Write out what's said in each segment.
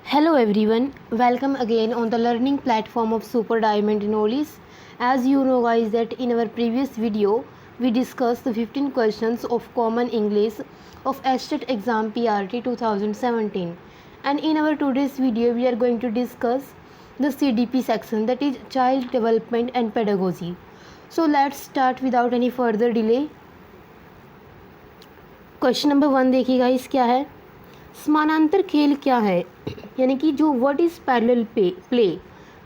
Hello everyone, welcome again on the learning platform of Super Diamond Knowledge. As you know guys that in our previous video we discussed the 15 questions of common English of STAT exam PRT 2017, and in our today's video we are going to discuss the CDP section, that is Child Development and Pedagogy. So let's start without any further delay. Question number 1 देखिए guys, क्या है? समानांतर खेल क्या है, यानी कि जो what is parallel play.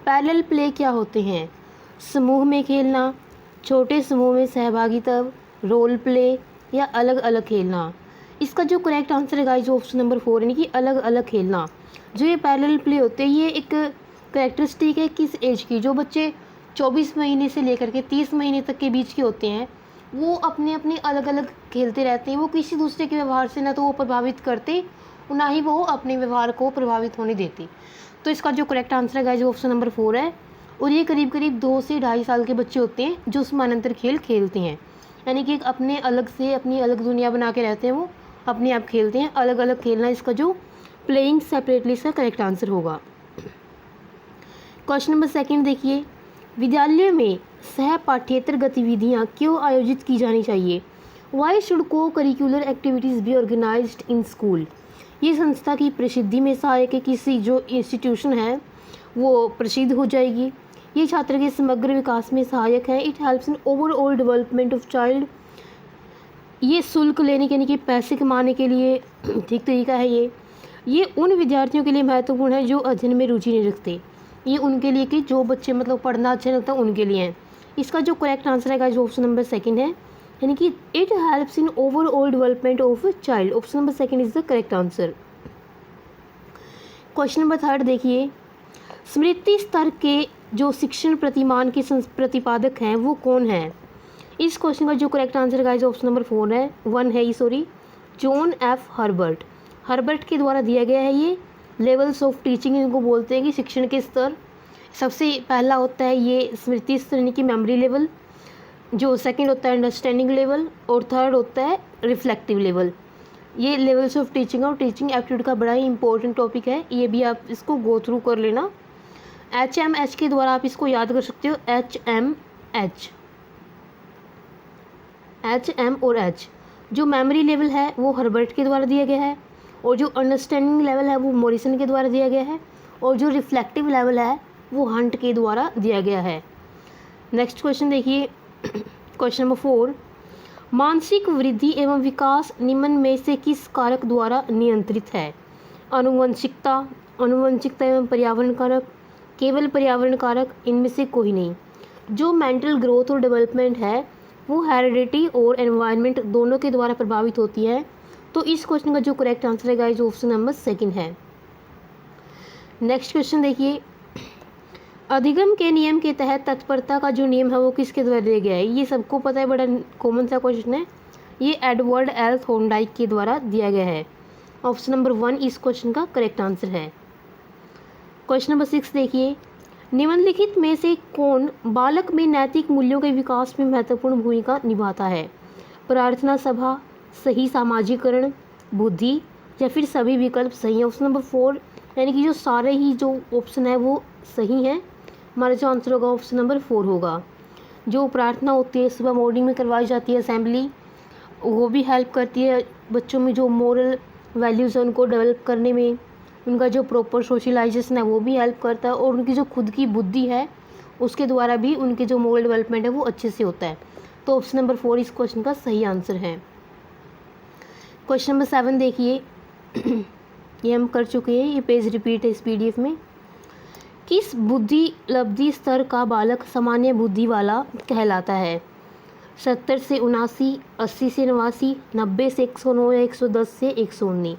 Parallel play क्या होते हैं? समूह में खेलना, छोटे समूह में सहभागिता, रोल प्ले या अलग अलग खेलना। इसका जो करेक्ट आंसर है गाइस ऑप्शन नंबर 4, यानी कि अलग अलग खेलना। जो ये पैरेलल प्ले होते हैं ये एक करेक्टरिस्टिक है किस एज की? जो बच्चे 24 महीने से लेकर के 30 महीने तक के बीच के होते हैं वो अपने अपने अलग अलग खेलते रहते हैं। वो किसी दूसरे के व्यवहार से ना तो वो प्रभावित करते और ना ही वो अपने व्यवहार को प्रभावित होने देते। तो इसका जो करेक्ट आंसर है गाइस ऑप्शन नंबर 4 है। और ये करीब करीब 2 से 2.5 साल के बच्चे होते हैं जो समानांतर खेल खेलते हैं, यानी कि एक अपने अलग से अपनी अलग दुनिया बना के रहते हैं, वो अपने आप खेलते हैं। अलग अलग खेलना, इसका जो प्लेइंग सेपरेटली इसका करेक्ट आंसर होगा। क्वेश्चन नंबर 2 देखिए, विद्यालय में सह पाठ्येतर गतिविधियाँ क्यों आयोजित की जानी चाहिए? Why should co curricular activities be organised in school? ये संस्था की प्रसिद्धि में सहायक है, किसी जो इंस्टीट्यूशन है वो प्रसिद्ध हो जाएगी। ये छात्र के समग्र विकास में सहायक है। It helps in overall development of child. ये शुल्क लेने के यानी कि पैसे कमाने के लिए ठीक तरीका है। ये उन विद्यार्थियों के लिए महत्वपूर्ण है जो अध्ययन में रुचि नहीं रखते। ये उनके लिए कि जो बच्चे मतलब पढ़ना अच्छा लगता है उनके लिए है। इसका जो करेक्ट आंसर है गाइस ऑप्शन नंबर 2 है, यानी कि it helps in overall development of child. Option number 2 is the correct answer. Question number 3 देखिए, स्मृति स्तर के जो शिक्षण प्रतिमान के प्रतिपादक हैं वो कौन है? इस क्वेश्चन का जो correct answer guys option number 4 है, 1 है, sorry, John F Herbert. Herbert के द्वारा दिया गया है। ये लेवल्स ऑफ टीचिंग इनको बोलते हैं कि शिक्षण के स्तर। सबसे पहला होता है ये स्मृति स्तर यानी कि मेमोरी लेवल, जो सेकंड होता है अंडरस्टैंडिंग लेवल, और थर्ड होता है रिफ्लेक्टिव लेवल। ये लेवल्स ऑफ टीचिंग और टीचिंग एप्टीट्यूड का बड़ा ही इंपॉर्टेंट टॉपिक है, ये भी आप इसको गो थ्रू कर लेना। HMH के द्वारा आप इसको याद कर सकते हो, HMH, HM और H। जो मेमोरी लेवल है वो हर्बर्ट के द्वारा दिया गया है, और जो अंडरस्टैंडिंग लेवल है वो मॉरिसन के द्वारा दिया गया है, और जो रिफ्लेक्टिव लेवल है वो हंट के द्वारा दिया गया है। नेक्स्ट क्वेश्चन देखिए, क्वेश्चन नंबर 4, मानसिक वृद्धि एवं विकास निम्न में से किस कारक द्वारा नियंत्रित है? आनुवंशिकता, आनुवंशिकता एवं पर्यावरण कारक, केवल पर्यावरण कारक, इनमें से कोई नहीं। जो मेंटल ग्रोथ और डेवलपमेंट है वो हेरिडिटी और एनवायरनमेंट दोनों के द्वारा प्रभावित होती है। तो इस क्वेश्चन का जो करेक्ट आंसर है गाइस ऑप्शन नंबर 2 है। नेक्स्ट क्वेश्चन देखिए, अधिगम के नियम के तहत तत्परता का जो नियम है वो किसके द्वारा दिया गया है? ये सबको पता है, बड़ा कॉमन सा क्वेश्चन है। ये एडवर्ड एल थॉर्नडाइक के द्वारा दिया गया है। ऑप्शन नंबर 1 इस क्वेश्चन का करेक्ट आंसर है। क्वेश्चन नंबर 6 देखिए, निम्नलिखित में से कौन बालक में नैतिक मूल्यों के विकास में महत्वपूर्ण भूमिका निभाता है? प्रार्थना सभा, सही सामाजिकरण, बुद्धि, या फिर सभी विकल्प सही है? ऑप्शन नंबर 4, यानी कि जो सारे ही जो ऑप्शन है वो सही हैं। हमारा जो आंसर होगा ऑप्शन नंबर 4 होगा। जो प्रार्थना होती है सुबह मॉर्निंग में करवाई जाती है असेंबली, वो भी हेल्प करती है बच्चों में जो मोरल वैल्यूज़ है उनको डेवलप करने में। उनका जो प्रॉपर सोशलाइजेशन है वो भी हेल्प करता है, और उनकी जो खुद की बुद्धि है उसके द्वारा भी उनके जो मोरल डेवलपमेंट है वो अच्छे से होता है। तो ऑप्शन नंबर 4 इस क्वेश्चन का सही आंसर है। क्वेश्चन नंबर 7 देखिए, ये हम कर चुके हैं, ये पेज रिपीट है इस PDF में। किस बुद्धि लब्धि स्तर का बालक सामान्य बुद्धि वाला कहलाता है? 70 से 79, 80 से 89, 90 से 109 या 110 से 119?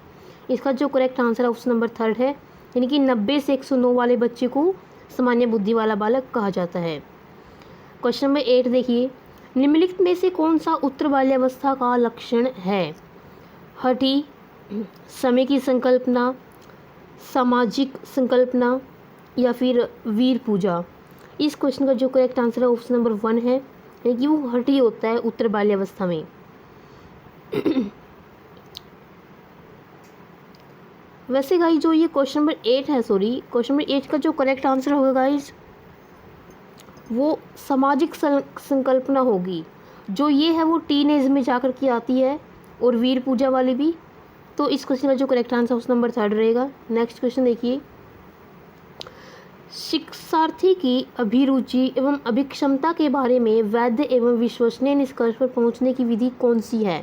इसका जो करेक्ट आंसर है ऑप्शन नंबर 3 है, यानी कि 90 से 109 वाले बच्चे को सामान्य बुद्धि वाला बालक कहा जाता है। क्वेश्चन नंबर 8 देखिए, निम्नलिखित में से कौन सा उत्तर बाल्यावस्था का लक्षण है? हठी, समय की संकल्पना, सामाजिक संकल्पना, या फिर वीर पूजा? इस क्वेश्चन का जो करेक्ट आंसर है ऑप्शन नंबर 1 है, यानी कि वो हठी होता है उत्तर बाल्यावस्था में। वैसे गाइस जो ये क्वेश्चन नंबर 8 है, क्वेश्चन नंबर 8 का जो करेक्ट आंसर होगा गाइस वो सामाजिक संकल्पना होगी। जो ये है वो टीनेज में जाकर के आती है, और वीर पूजा वाली भी। तो इस क्वेश्चन का जो करेक्ट आंसर उस नंबर 3 रहेगा। नेक्स्ट क्वेश्चन देखिए, शिक्षार्थी की अभिरुचि एवं अभिक्षमता के बारे में वैध एवं विश्वसनीय निष्कर्ष पर पहुंचने की विधि कौन सी है?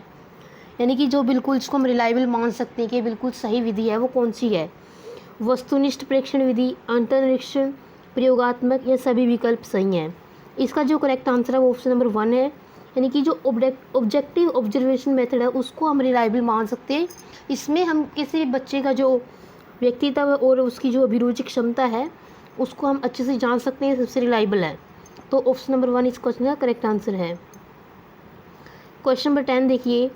यानी कि जो बिल्कुल इसको हम रिलायबल मान सकते हैं कि बिल्कुल सही विधि है, वो कौन सी है? वस्तुनिष्ठ प्रेक्षण विधि, अंतर्निरीक्षण, प्रयोगात्मक, या सभी विकल्प सही हैं? इसका जो करेक्ट आंसर है वो ऑप्शन नंबर 1 है। यानी कि जो ऑब्जेक्टिव ऑब्जर्वेशन मेथड है उसको हम रिलायबल मान सकते हैं। इसमें हम किसी भी बच्चे का जो व्यक्तित्व और उसकी जो अभिरुचि क्षमता है उसको हम अच्छे से जान सकते हैं, सबसे रिलायबल है। तो ऑप्शन नंबर 1 इस क्वेश्चन का करेक्ट आंसर है। क्वेश्चन नंबर 10 देखिए,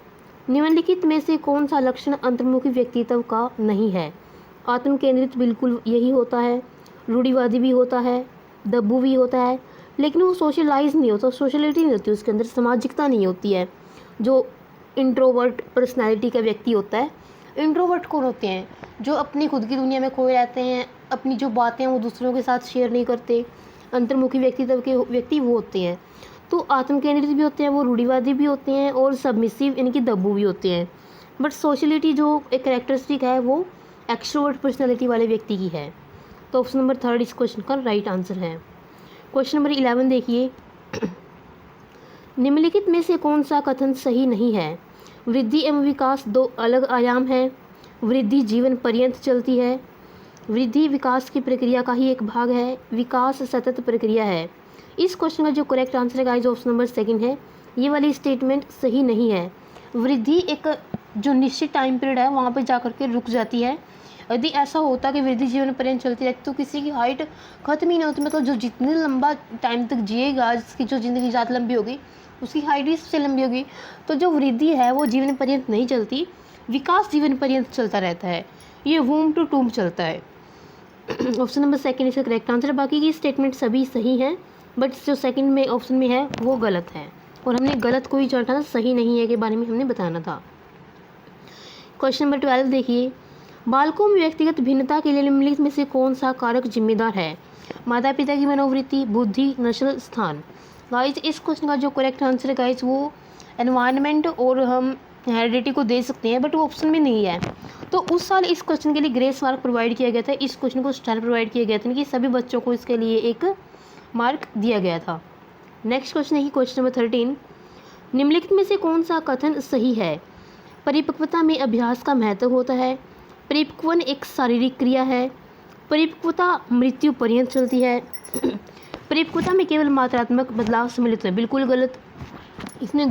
निम्नलिखित में से कौन सा लक्षण अंतर्मुखी व्यक्तित्व का नहीं है? आत्म केंद्रित बिल्कुल यही होता है, रूढ़िवादी भी होता है, दब्बू भी होता है, लेकिन वो सोशलाइज नहीं होता, सोशलिटी नहीं होती उसके अंदर, सामाजिकता नहीं होती है। जो इंट्रोवर्ट पर्सनैलिटी का व्यक्ति होता है। इंट्रोवर्ट कौन होते हैं? जो अपनी खुद की दुनिया में खोए रहते हैं, अपनी जो बातें हैं वो दूसरों के साथ शेयर नहीं करते। अंतर्मुखी व्यक्तित्व के व्यक्ति वो होते हैं। तो आत्म केंद्रित भी होते हैं, वो रूढ़िवादी भी होते हैं, और सबमिसिव यानी कि दब्बू भी होते हैं। बट सोशलिटी जो एक कैरेक्टरिस्टिक है वो एक्सट्रोवर्ट पर्सनैलिटी वाले व्यक्ति की है। तो ऑप्शन नंबर 3 इस क्वेश्चन का राइट आंसर है। क्वेश्चन नंबर 11 देखिए, निम्नलिखित में से कौन सा कथन सही नहीं है? वृद्धि एवं विकास दो अलग आयाम हैं। वृद्धि जीवन पर्यंत चलती है। वृद्धि विकास की प्रक्रिया का ही एक भाग है। विकास सतत प्रक्रिया है। इस क्वेश्चन का जो करेक्ट आंसर है गाइस ऑप्शन नंबर 2 है। ये वाली स्टेटमेंट सही नहीं है। वृद्धि एक जो निश्चित टाइम पीरियड है वहाँ पर जाकर के रुक जाती है। यदि ऐसा होता कि वृद्धि जीवन पर्यंत चलती रहती तो किसी की हाइट खत्म ही नहीं होती। मतलब जो जितने लंबा टाइम तक जिएगा, जिसकी जो ज़िंदगी ज़्यादा लंबी होगी उसकी हाइट भी सबसे लंबी होगी। तो जो वृद्धि है वो जीवन पर्यंत नहीं चलती, विकास जीवन पर्यंत चलता रहता है। ये वूम टू टूम चलता है। ऑप्शन नंबर 2 इसका करेक्ट आंसर है। बाकी की स्टेटमेंट सभी सही हैं, बट जो सेकंड में ऑप्शन में है वो गलत है, और हमने गलत को ही चुना था, सही नहीं है के बारे में हमने बताना था। क्वेश्चन नंबर 12 देखिए, बालकों में व्यक्तिगत भिन्नता के लिए निम्नलिखित में से कौन सा कारक जिम्मेदार है? माता पिता की मनोवृत्ति, बुद्धि, नस्ल, स्थान। गाइज इस क्वेश्चन का जो करेक्ट आंसर है गाइज वो एनवायरनमेंट और हम हेरिडिटी को दे सकते हैं, बट वो ऑप्शन में नहीं है। तो उस साल इस क्वेश्चन के लिए ग्रेस मार्क प्रोवाइड किया गया था। इस क्वेश्चन को स्टार प्रोवाइड किया गया था कि सभी बच्चों को इसके लिए एक मार्क दिया गया था। नेक्स्ट क्वेश्चन है कि क्वेश्चन नंबर 13, निम्नलिखित में से कौन सा कथन सही है? परिपक्वता में अभ्यास का महत्व होता है। परिपक्वन एक शारीरिक क्रिया है। परिपक्वता मृत्यु पर्यंत चलती है। परिपक्वता में केवल मात्रात्मक बदलाव सम्मिलित है। बिल्कुल गलत। इसमें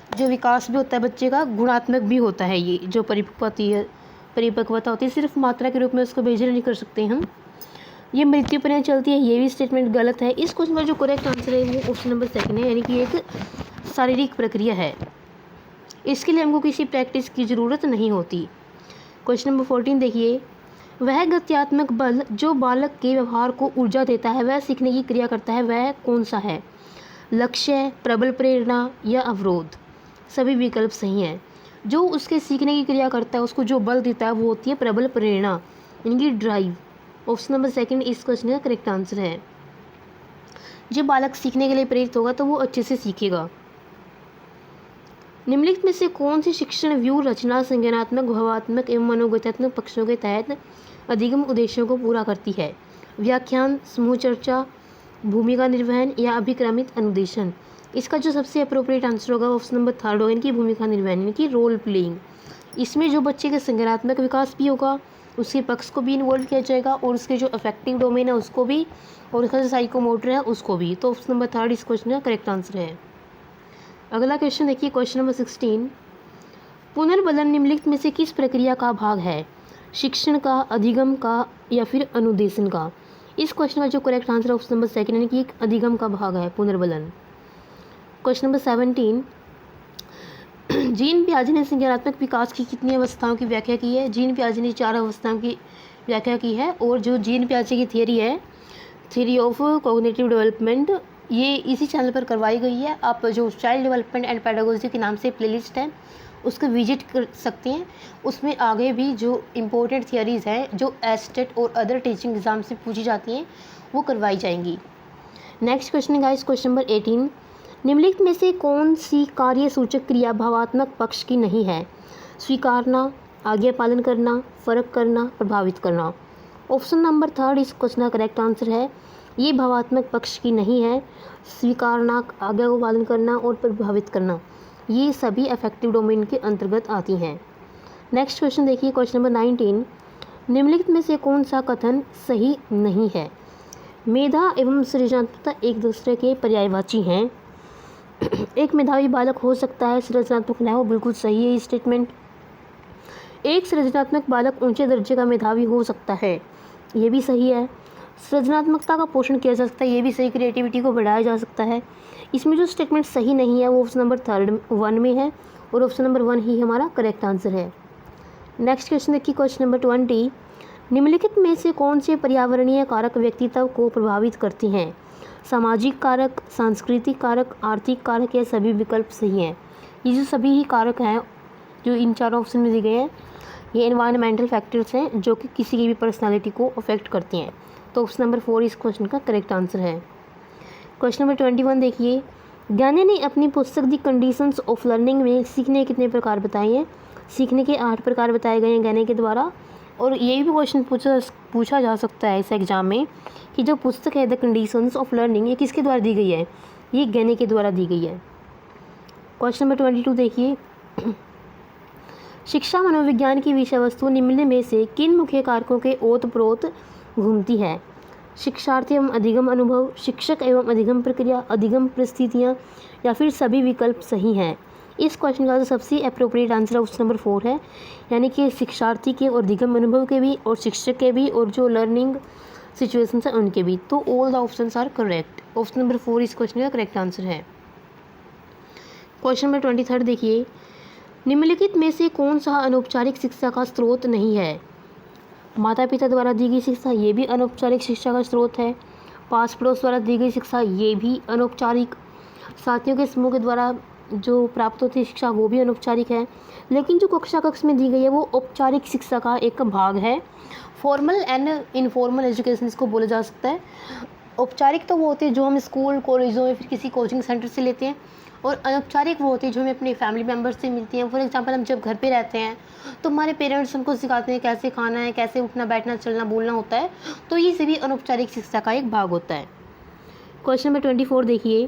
जो विकास भी होता है बच्चे का, गुणात्मक भी होता है। ये जो परिपक्वता होती है सिर्फ मात्रा के रूप में उसको मेजर नहीं कर सकते हम। ये मृत्यु पर्यंत चलती है, ये भी स्टेटमेंट गलत है। इस क्वेश्चन का जो करेक्ट आंसर है वो ऑप्शन नंबर 2 है, यानी कि एक शारीरिक प्रक्रिया है। इसके लिए हमको किसी प्रैक्टिस की ज़रूरत नहीं होती। क्वेश्चन नंबर 14 देखिए, वह गत्यात्मक बल जो बालक के व्यवहार को ऊर्जा देता है, वह सीखने की क्रिया करता है, वह कौन सा है? लक्ष्य, प्रबल प्रेरणा, या अवरोध। सभी विकल्प सही हैं। जो उसके सीखने की क्रिया करता है, उसको जो बल देता है वो होती है प्रबल प्रेरणा, यानी कि ड्राइव। ऑप्शन नंबर 2 इस क्वेश्चन का करेक्ट आंसर है। जब बालक सीखने के लिए प्रेरित होगा तो वो अच्छे से सीखेगा। निम्नलिखित में से कौन सी शिक्षण व्यू रचना, संज्ञानात्मक, भावात्मक एवं मनोगत्यात्मक पक्षों के तहत अधिगम उद्देश्यों को पूरा करती है? व्याख्यान, समूह चर्चा, भूमिका निर्वहन, या अभिक्रमित अनुदेशन। इसका जो सबसे अप्रोप्रिएट आंसर होगा ऑप्शन नंबर 3 होगा, इनकी भूमिका निर्वहन, यानी कि रोल प्लेइंग। इसमें जो बच्चे का संज्ञानात्मक विकास भी होगा, उसके पक्ष को भी इन्वॉल्व किया जाएगा, और उसके जो अफेक्टिव डोमेन है उसको भी, और उसका जो साइकोमोटर है उसको भी। तो ऑप्शन नंबर 3 इस क्वेश्चन का करेक्ट आंसर है। अगला क्वेश्चन देखिए, क्वेश्चन नंबर 16, पुनर्बलन निम्नलिखित में से किस प्रक्रिया का भाग है? शिक्षण का, अधिगम का, या फिर अनुदेशन का? इस क्वेश्चन का जो करेक्ट आंसर है ऑप्शन नंबर 2 यानी कि एक अधिगम का भाग है पुनर्बलन। क्वेश्चन नंबर 17, जीन पियाजे ने संज्ञानात्मक विकास की कितनी अवस्थाओं की व्याख्या की है? जीन पियाजे ने 4 अवस्थाओं की व्याख्या की है, और जो जीन पियाजे की थियरी है, थ्योरी ऑफ कॉग्निटिव डेवलपमेंट, ये इसी चैनल पर करवाई गई है। आप जो चाइल्ड डेवलपमेंट एंड पेडागोजी के नाम से प्लेलिस्ट है उसको विजिट कर सकते हैं। उसमें आगे भी जो इम्पोर्टेंट थियरीज़ हैं जो एस्टेट और अदर टीचिंग एग्ज़ाम से पूछी जाती हैं वो करवाई जाएंगी। नेक्स्ट क्वेश्चन है गाइस, क्वेश्चन नंबर 18, निम्नलिखित में से कौन सी कार्य सूचक क्रिया भावात्मक पक्ष की नहीं है? स्वीकारना, आज्ञा पालन करना, फ़र्क करना, प्रभावित करना। ऑप्शन नंबर 3 इस क्वेश्चन का करेक्ट आंसर है। ये भावात्मक पक्ष की नहीं है। स्वीकारना, आज्ञा को पालन करना और प्रभावित करना ये सभी अफेक्टिव डोमेन के अंतर्गत आती हैं। नेक्स्ट क्वेश्चन देखिए, क्वेश्चन नंबर 19, निम्नलिखित में से कौन सा कथन सही नहीं है? मेधा एवं सृजनात्मकता एक दूसरे के पर्यायवाची हैं। एक मेधावी बालक हो सकता है, सृजनात्मक न हो, बिल्कुल सही है ये स्टेटमेंट। एक सृजनात्मक बालक ऊंचे दर्जे का मेधावी हो सकता है, ये भी सही है। सृजनात्मकता का पोषण किया जा सकता है, ये भी सही, क्रिएटिविटी को बढ़ाया जा सकता है। इसमें जो स्टेटमेंट सही नहीं है वो ऑप्शन नंबर 1 में है और ऑप्शन नंबर 1 ही हमारा करेक्ट आंसर है। नेक्स्ट क्वेश्चन देखिए, क्वेश्चन नंबर 20, निम्नलिखित में से कौन से पर्यावरणीय कारक व्यक्तित्व को प्रभावित करती हैं? सामाजिक कारक, सांस्कृतिक कारक, आर्थिक कारक या सभी विकल्प सही हैं? ये जो सभी ही कारक हैं जो इन चारों ऑप्शन में दिए गए हैं ये एनवायरमेंटल फैक्टर्स हैं जो कि किसी की भी पर्सनालिटी को अफेक्ट करते हैं। तो ऑप्शन नंबर 4 इस क्वेश्चन का करेक्ट आंसर है। क्वेश्चन नंबर 21 देखिए, ज्ञानी ने अपनी पुस्तक दी कंडीशंस ऑफ लर्निंग में सीखने के कितने प्रकार बताए हैं? सीखने के 8 प्रकार बताए गए हैं ज्ञानी के द्वारा। और ये भी क्वेश्चन पूछा जा सकता है इस एग्जाम में कि जो पुस्तक है द कंडीशंस ऑफ लर्निंग ये किसके द्वारा दी गई है? ये ज्ञानी के द्वारा दी गई है। क्वेश्चन नंबर 22 देखिए, शिक्षा मनोविज्ञान की विषय वस्तु निम्न में से किन मुख्य कारकों के ओतप्रोत घूमती है? शिक्षार्थी एवं अधिगम अनुभव, शिक्षक एवं अधिगम प्रक्रिया, अधिगम परिस्थितियाँ या फिर सभी विकल्प सही हैं? इस क्वेश्चन का जो सबसे अप्रोप्रिएट आंसर ऑप्शन नंबर 4 है, यानी कि शिक्षार्थी के और अधिगम अनुभव के भी और शिक्षक के भी और जो लर्निंग सिचुएशंस हैं उनके भी। तो all the options are correct. Option number 4 इस क्वेश्चन का करेक्ट आंसर है। क्वेश्चन नंबर 23 देखिए, निम्नलिखित में से कौन सा अनौपचारिक शिक्षा का स्रोत नहीं है? माता पिता द्वारा दी गई शिक्षा ये भी अनौपचारिक शिक्षा का स्रोत है। पास पड़ोस द्वारा दी गई शिक्षा ये भी अनौपचारिक, साथियों के समूह के द्वारा जो प्राप्त होती है शिक्षा वो भी अनौपचारिक है। लेकिन जो कक्षा कक्ष में दी गई है वो औपचारिक शिक्षा का एक भाग है। फॉर्मल एंड इनफॉर्मल एजुकेशन इसको बोला जा सकता है। औपचारिक तो वो होते हैं जो हम स्कूल कॉलेजों में फिर किसी कोचिंग सेंटर से लेते हैं, और अनौपचारिक वो होते हैं जो हमें अपने फैमिली मेम्बर्स से मिलती हैं। फॉर एग्जांपल हम जब घर पे रहते हैं तो हमारे पेरेंट्स हमको सिखाते हैं कैसे खाना है, कैसे उठना बैठना चलना बोलना होता है। तो ये सभी अनौपचारिक शिक्षा का एक भाग होता है। क्वेश्चन नंबर 24 देखिए,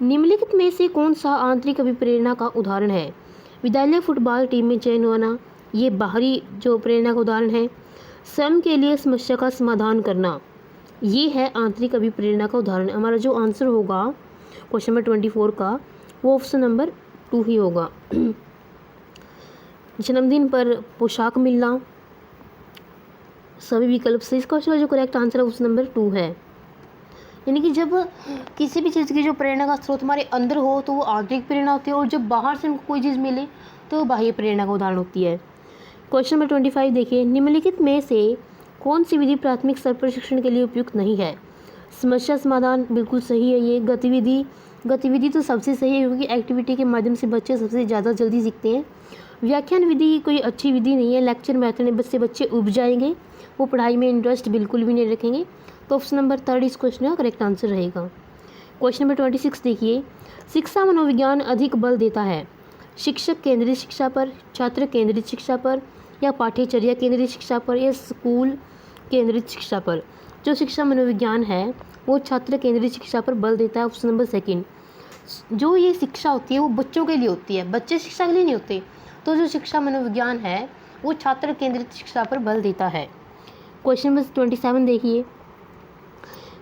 निम्नलिखित में से कौन सा आंतरिक अभिप्रेरणा का उदाहरण है? विद्यालय फुटबॉल टीम में चयन होना ये बाहरी जो प्रेरणा का उदाहरण है। स्वयं के लिए समस्या का समाधान करना ये है आंतरिक अभिप्रेरणा का उदाहरण। हमारा जो आंसर होगा क्वेश्चन नंबर 24 का वो ऑप्शन नंबर 2 ही होगा। जन्मदिन पर पोशाक मिलना सभी विकल्प से, इसका जो करेक्ट आंसर है ऑप्शन नंबर 2 है। यानी कि जब किसी भी चीज़ की जो प्रेरणा का स्रोत हमारे अंदर हो तो वो आंतरिक प्रेरणा होती है, और जब बाहर से हमको कोई चीज़ मिले तो बाह्य प्रेरणा का उदाहरण होती है। क्वेश्चन नंबर 25 देखिए, निम्नलिखित में से कौन सी विधि प्राथमिक स्तर पर शिक्षण के लिए उपयुक्त नहीं है? समस्या समाधान बिल्कुल सही है ये। गतिविधि तो सबसे सही है क्योंकि एक्टिविटी के माध्यम से बच्चे सबसे ज़्यादा जल्दी सीखते हैं। व्याख्यान विधि कोई अच्छी विधि नहीं है। लेक्चर मेथड से बच्चे उब जाएंगे, वो पढ़ाई में इंटरेस्ट बिल्कुल भी नहीं रखेंगे। तो ऑप्शन नंबर 3 इस क्वेश्चन का करेक्ट आंसर रहेगा। क्वेश्चन नंबर 26 देखिए, शिक्षा मनोविज्ञान अधिक बल देता है शिक्षक केंद्रित शिक्षा पर, छात्र केंद्रित शिक्षा पर, या पाठ्यचर्या केंद्रित शिक्षा पर, या स्कूल केंद्रित शिक्षा पर? जो शिक्षा मनोविज्ञान है वो छात्र केंद्रित शिक्षा पर बल देता है। Option number 2। जो ये शिक्षा होती है वो बच्चों के लिए होती है, बच्चे शिक्षा के लिए नहीं होते। तो जो शिक्षा मनोविज्ञान है वो छात्र केंद्रित शिक्षा पर बल देता है। क्वेश्चन नंबर 27 देखिए,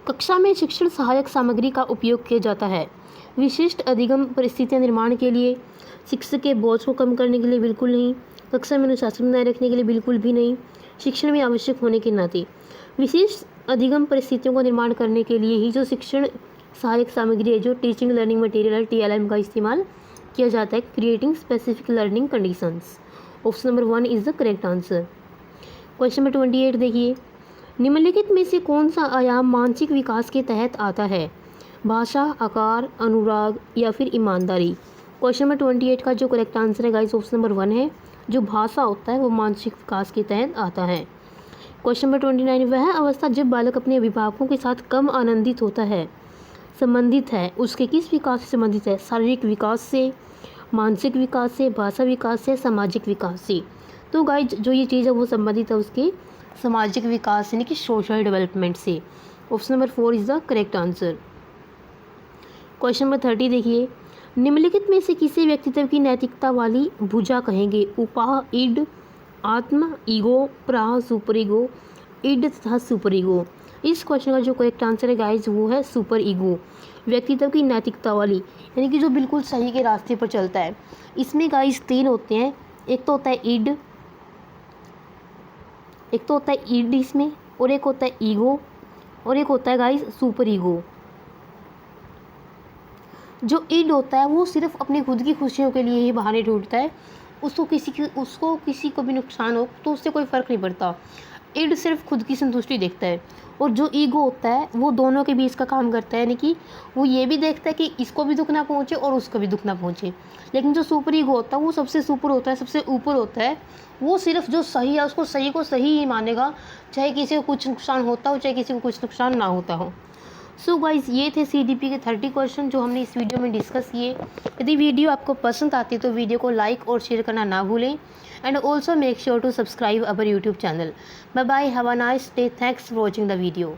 कक्षा में शिक्षण सहायक सामग्री का उपयोग किया जाता है विशिष्ट अधिगम परिस्थितियां निर्माण के लिए, शिक्षक के बोझ को कम करने के लिए बिल्कुल नहीं, कक्षा में अनुशासन बनाए रखने के लिए बिल्कुल भी नहीं, शिक्षण में आवश्यक होने के नाते। विशिष्ट अधिगम परिस्थितियों का निर्माण करने के लिए ही जो शिक्षण सहायक सामग्री है, जो टीचिंग लर्निंग मटेरियल TLM का इस्तेमाल किया जाता है, creating specific learning conditions. Option number 1 is the correct answer. Question number 28 देखिए, निम्नलिखित में से कौन सा आयाम मानसिक विकास के तहत आता है? भाषा, आकार, अनुराग या फिर ईमानदारी? क्वेश्चन नंबर 28 का जो करेक्ट आंसर है गाइस ऑप्शन नंबर 1 है। जो भाषा होता है वो मानसिक विकास के तहत आता है। क्वेश्चन नंबर 29, वह अवस्था जब बालक अपने अभिभावकों के साथ कम आनंदित होता है संबंधित है, उसके किस विकास से संबंधित है? शारीरिक विकास से, मानसिक विकास से, भाषा विकास से, सामाजिक विकास से। तो गाइज जो ये चीज़ है वो संबंधित है उसके सामाजिक विकास यानी कि सोशल डेवलपमेंट से। Option number 4 is the correct answer. Question number 30 देखिए, निम्नलिखित में से किसी व्यक्तित्व की नैतिकता वाली भुजा कहेंगे? उपाह, इड, आत्म, ईगो, प्राह, सुपर ईगो, इड तथा सुपर ईगो। इस क्वेश्चन का जो करेक्ट आंसर है गाइज वो है सुपर ईगो। व्यक्तित्व की नैतिकता वाली यानी कि जो बिल्कुल सही के रास्ते पर चलता है। इसमें गाइज 3 होते हैं, एक तो होता है इड, एक तो होता है ईड इसमें, और एक होता है ईगो, और एक होता है गाइज सुपर ईगो। जो ईड होता है वो सिर्फ अपनी खुद की खुशियों के लिए ही बहाने ढूंढता है। उसको किसी को भी नुकसान हो तो उससे कोई फ़र्क नहीं पड़ता। ईड सिर्फ खुद की संतुष्टि देखता है। और जो ईगो होता है वो दोनों के बीच का काम करता है, यानी कि वो ये भी देखता है कि इसको भी दुख ना पहुँचे और उसको भी दुख ना पहुँचे। लेकिन जो सुपर ईगो होता है वो सबसे सुपर होता है, सबसे ऊपर होता है। वो सिर्फ जो सही है उसको सही को सही ही मानेगा, चाहे किसी को कुछ नुकसान होता हो, चाहे किसी को कुछ नुकसान ना होता हो। सो गाइज़ ये थे CDP के 30 क्वेश्चन जो हमने इस वीडियो में डिस्कस किए। यदि वीडियो आपको पसंद आती है तो वीडियो को लाइक और शेयर करना ना भूलें। And also make sure to subscribe our YouTube channel. Bye bye, have a nice day, thanks for watching the video.